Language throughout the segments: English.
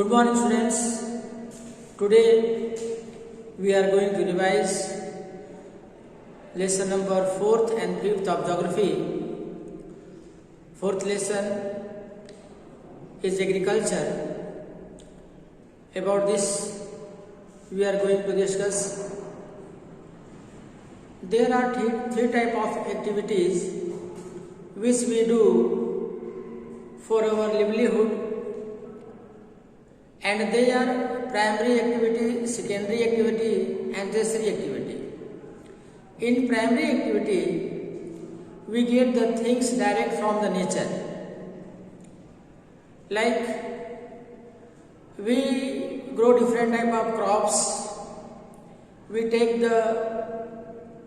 Good morning, students. Today we are going to revise lesson number 4th and 5th of geography. Fourth lesson is agriculture. About this we are going to discuss. There are three types of activities which we do for our livelihood, and they are primary activity, secondary activity and tertiary activity. In primary activity, we get the things direct from the nature. Like we grow different type of crops, we take the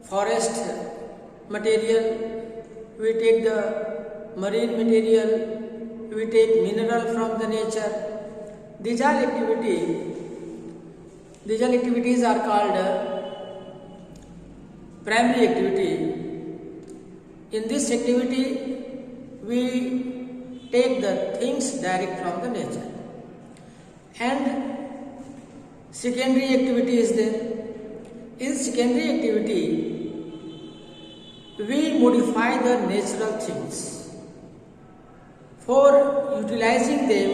forest material, we take the marine material, we take mineral from the nature. These all activities are called primary activity. In this activity, we take the things direct from the nature. And secondary activity is there. In secondary activity, we modify the natural things. For utilizing them,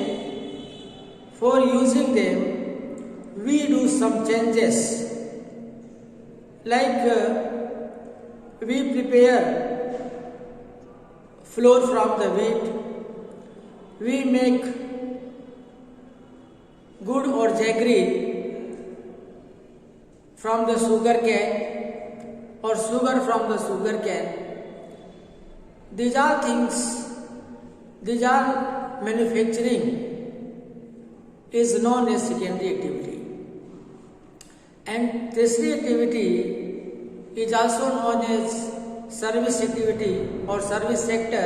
for using them, we do some changes. Like we prepare flour from the wheat, we make good or jaggery from the sugar cane or sugar from the sugar cane. These are things, these are manufacturing is known as secondary activity. And tertiary activity is also known as service activity or service sector.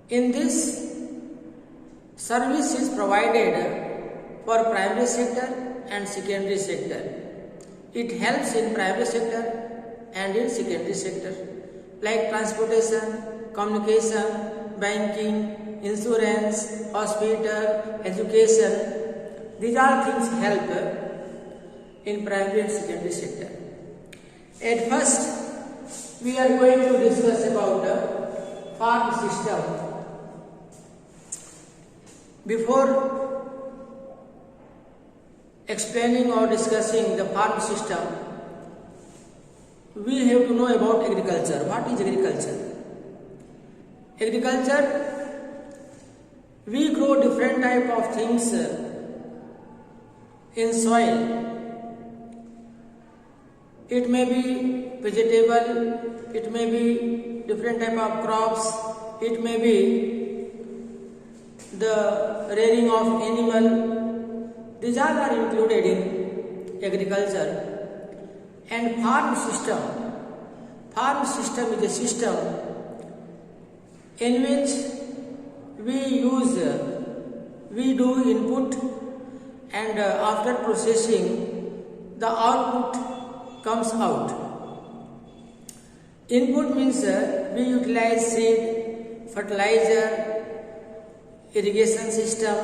In this, service is provided for primary sector and secondary sector. It helps in primary sector and in secondary sector, like transportation, communication, banking, insurance, hospital, education. These all things help in primary and secondary sector. At first, we are going to discuss about the farm system. Before explaining or discussing the farm system, we have to know about agriculture. What is agriculture? Agriculture, we grow different type of things in soil. It may be vegetable, it may be different type of crops, it may be the rearing of animal. These all are included in agriculture. And farm system is a system in which we do input, and after processing the output comes out. Input means we utilize seed, fertilizer, irrigation system,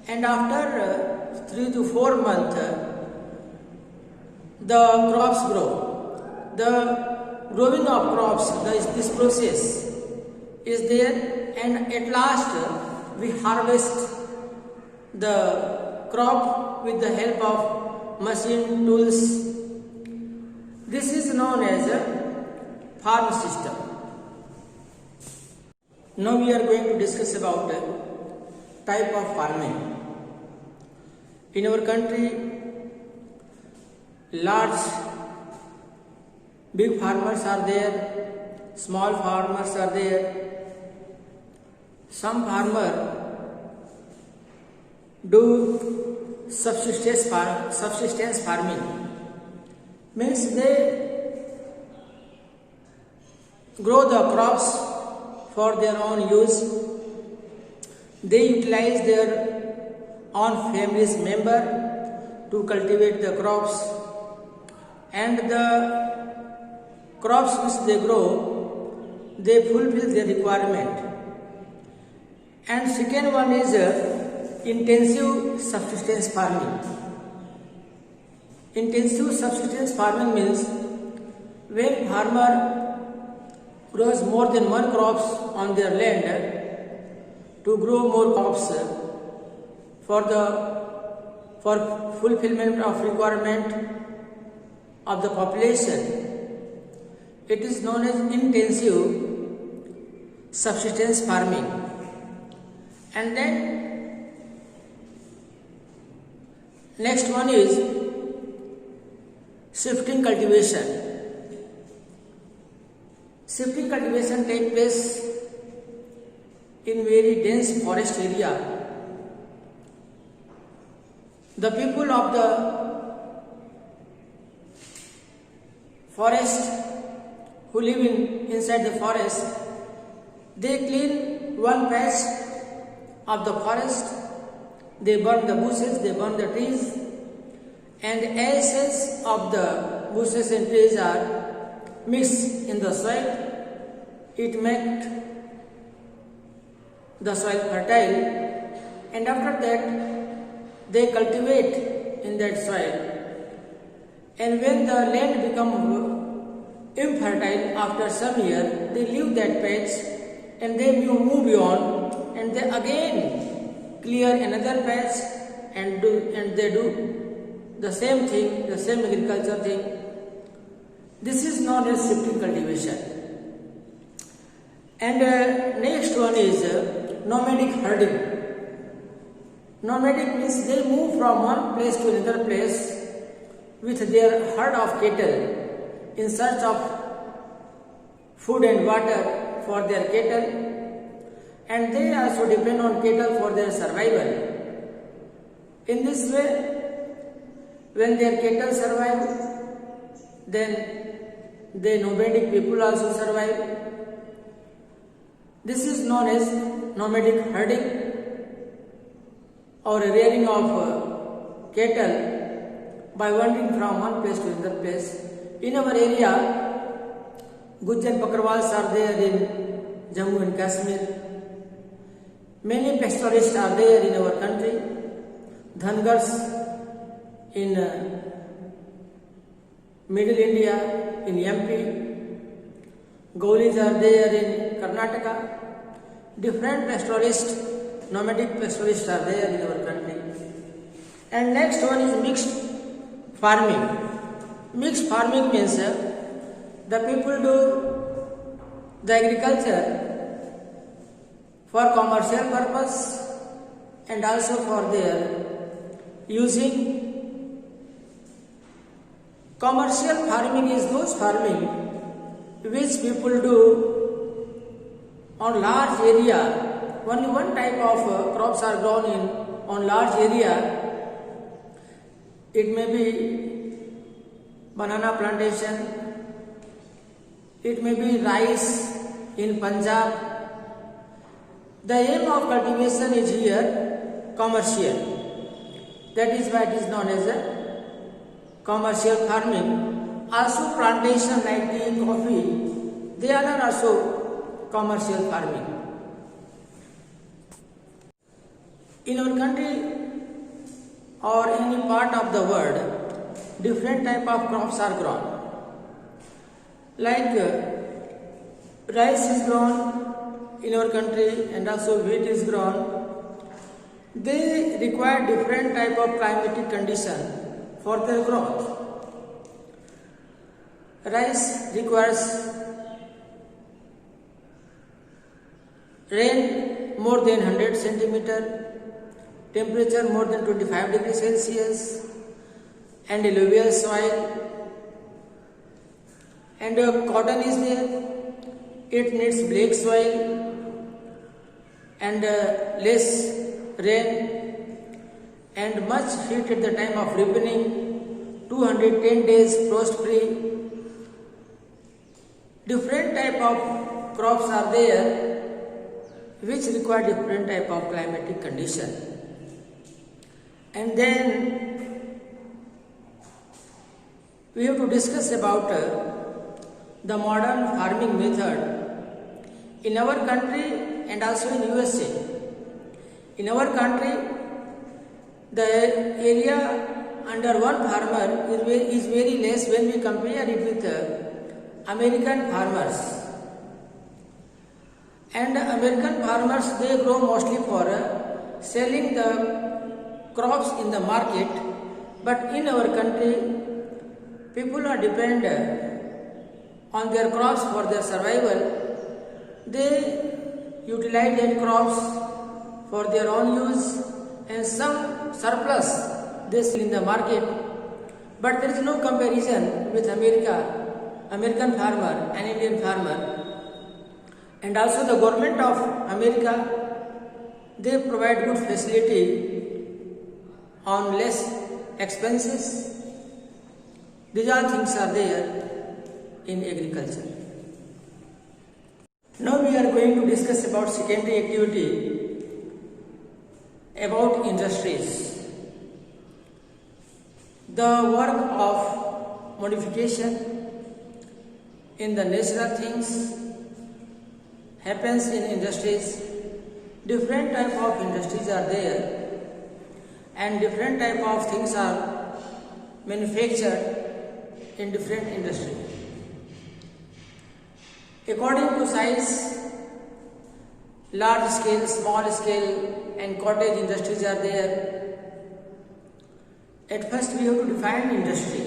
and after 3 to 4 months the crops grow. The growing of crops, this process is there, and at last we harvest the crop with the help of machine tools. This is known as a farm system. Now we are going to discuss about type of farming. In our country, big farmers are there, small farmers are there. Some farmers do subsistence farming. Means they grow the crops for their own use. They utilize their own family's member to cultivate the crops, and the crops which they grow, they fulfill their requirement. And second one is intensive subsistence farming. Intensive subsistence farming means when farmer grows more than one crops on their land to grow more crops for fulfillment of requirement of the population. It is known as intensive subsistence farming. And then next one is shifting cultivation. Shifting cultivation takes place in very dense forest area. The people of the forest who live inside the forest, they clean one patch of the forest, they burn the bushes, they burn the trees, and ashes of the bushes and trees are mixed in the soil. It makes the soil fertile, and after that they cultivate in that soil. And when the land becomes infertile after some year, they leave that patch and they move beyond, and they again clear another patch and they do the same thing, the same agriculture thing. This is known as shifting cultivation. And next one is nomadic herding. Nomadic means they move from one place to another place with their herd of cattle in search of food and water for their cattle, and they also depend on cattle for their survival. In this way, when their cattle survive, then the nomadic people also survive. This is known as nomadic herding or rearing of cattle by wandering from one place to another place. In our area, Gujjar Bakarwals are there in Jammu and Kashmir. Many pastoralists are there in our country. Dhangars in Middle India, in MP. Gaulis are there in Karnataka. Different pastoralists, nomadic pastoralists are there in our country. And next one is mixed farming. Mixed farming means the people do the agriculture for commercial purpose and also for their using. Commercial farming is those farming which people do on large area. Only one type of crops are grown on large area. It may be banana plantation, it may be rice in Punjab. The aim of cultivation is here commercial. That is why it is known as a commercial farming. Also plantation like tea, coffee, they are also commercial farming. In our country or any part of the world, different type of crops are grown. Like rice is grown in our country and also wheat is grown. They require different type of climatic condition for their growth. Rice requires rain more than 100 centimeter, temperature more than 25 degrees Celsius, and alluvial soil. And cotton is there. It needs black soil and less rain and much heat at the time of ripening. 210 days frost free. Different type of crops are there which require different type of climatic condition. And then we have to discuss about the modern farming method in our country and also in USA. In our country, the area under one farmer is very less when we compare it with American farmers. And American farmers, they grow mostly for selling the crops in the market, but in our country people are dependent on their crops for their survival. They utilize their crops for their own use, and some surplus they sell in the market. But there is no comparison with American farmer and Indian farmer. And also the government of America, they provide good facility on less expenses. These all things are there in agriculture. Now we are going to discuss about secondary activity about industries. The work of modification in the natural things happens in industries. Different type of industries are there, and different type of things are manufactured in different industries. According to size, large scale, small scale and cottage industries are there. At first we have to define industry.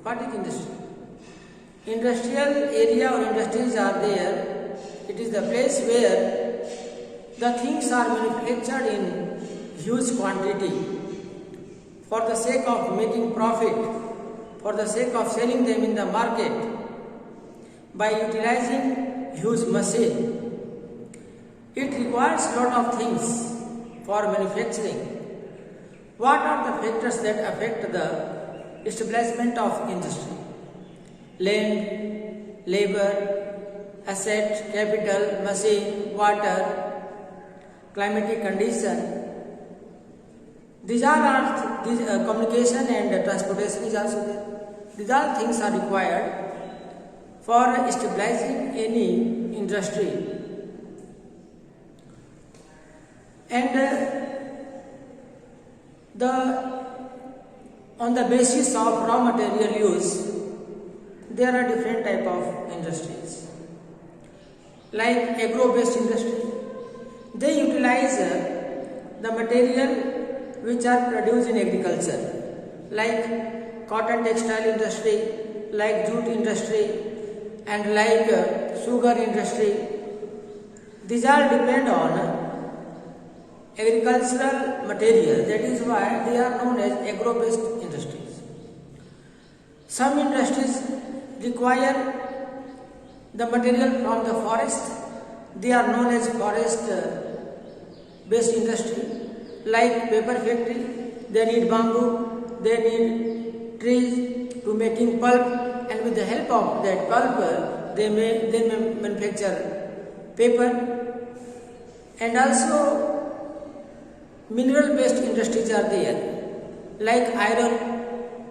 What is industry? Industrial area or industries are there. It is the place where the things are manufactured in huge quantity for the sake of making profit, for the sake of selling them in the market by utilizing huge machine. It requires lot of things for manufacturing. What are the factors that affect the establishment of industry? Land, labor, asset, capital, machine, water, climatic condition. These are communication and transportation is also there. These all things are required for establishing any industry. And on the basis of raw material use, there are different type of industries. Like agro-based industry, they utilize the material which are produced in agriculture, like cotton textile industry, like jute industry, and like sugar industry. These all depend on agricultural material. That is why they are known as agro-based industries. Some industries require the material from the forest. They are known as forest-based industry. Like paper factory, they need bamboo, they need trees to making pulp, and with the help of that pulp, they may manufacture paper. And also mineral-based industries are there, like iron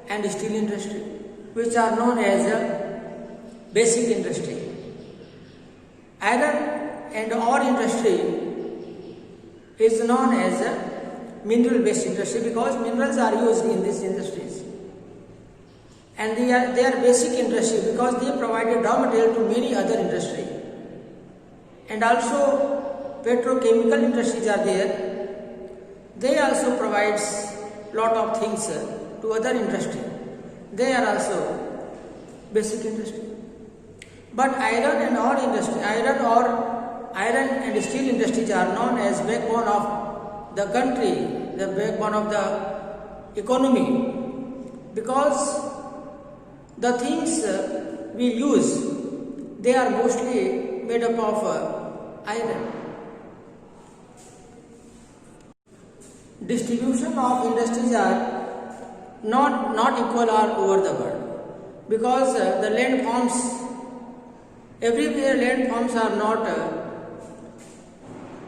and steel industry, which are known as a basic industry. Iron and ore industry is known as a mineral-based industry because minerals are used in these industries. And they are basic industry because they provide a raw material to many other industries. And also petrochemical industries are there. They also provide lot of things to other industry. They are also basic industry. But iron and ore industry, iron and steel industries are known as backbone of the country, the backbone of the economy, because the things we use, they are mostly made up of iron. Distribution of industries are not equal all over the world, because the land forms, everywhere land forms are not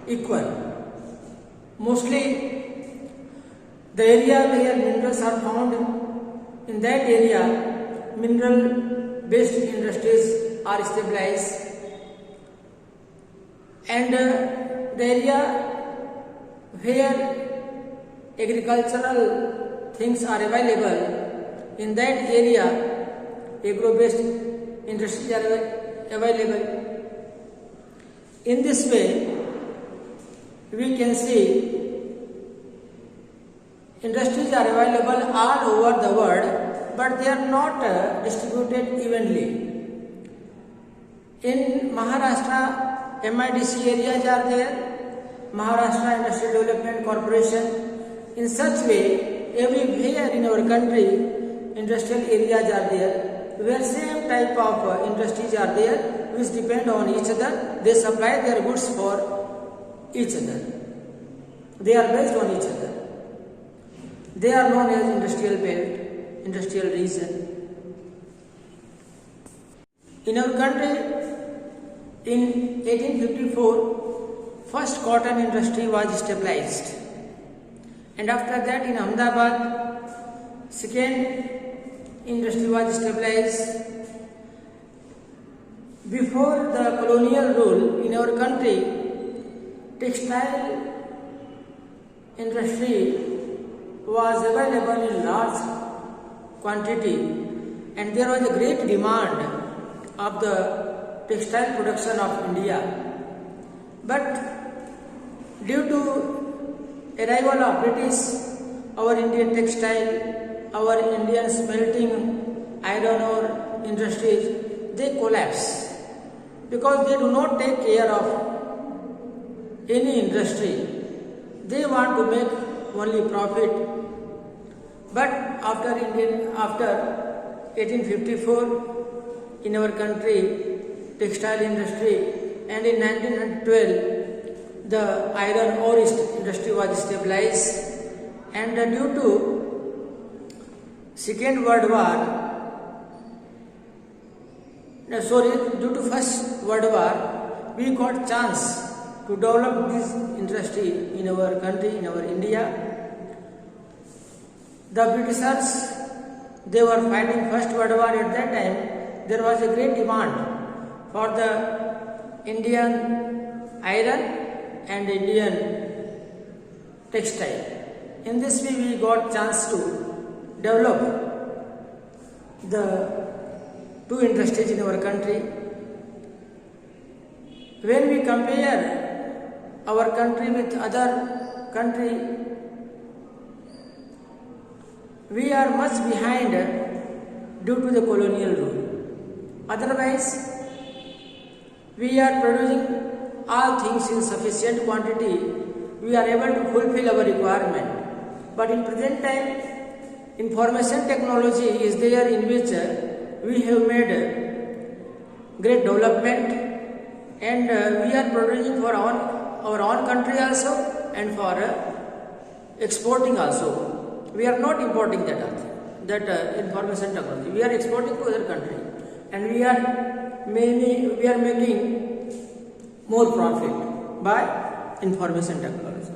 equal. Mostly the area where minerals are found, in that area mineral based industries are stabilized, and the area where agricultural things are available, in that area agro-based industries are available. In this way, we can see industries are available all over the world, but they are not distributed evenly. In Maharashtra, MIDC areas are there, Maharashtra Industrial Development Corporation. In such way, everywhere in our country, industrial areas are there, where same type of industries are there, which depend on each other. They supply their goods for each other. They are based on each other. They are known as industrial belt, industrial region. In our country, in 1854, first cotton industry was established, and after that in Ahmedabad, second industry was established. Before the colonial rule in our country, textile industry was available in large quantity, and there was a great demand of the textile production of India. But due to arrival of British, our Indian textile, our Indian smelting iron ore industries, they collapse because they do not take care of any industry. They want to make only profit. But after 1854, in our country, textile industry, and in 1912, the iron ore industry was established, and due to Second World War, due to First World War, we got chance to develop this industry in our country, in our India. The Britishers, they were fighting First World War. At that time, there was a great demand for the Indian iron and Indian textile. In this way, we got chance to develop the two industries in our country. When we compare our country with other country, we are much behind due to the colonial rule. Otherwise, we are producing all things in sufficient quantity. We are able to fulfill our requirement. But in present time, information technology is there, in which we have made great development, and we are producing for our own country also, and for exporting also. We are not importing that information technology. We are exporting to other country, and we are making more profit by information technology.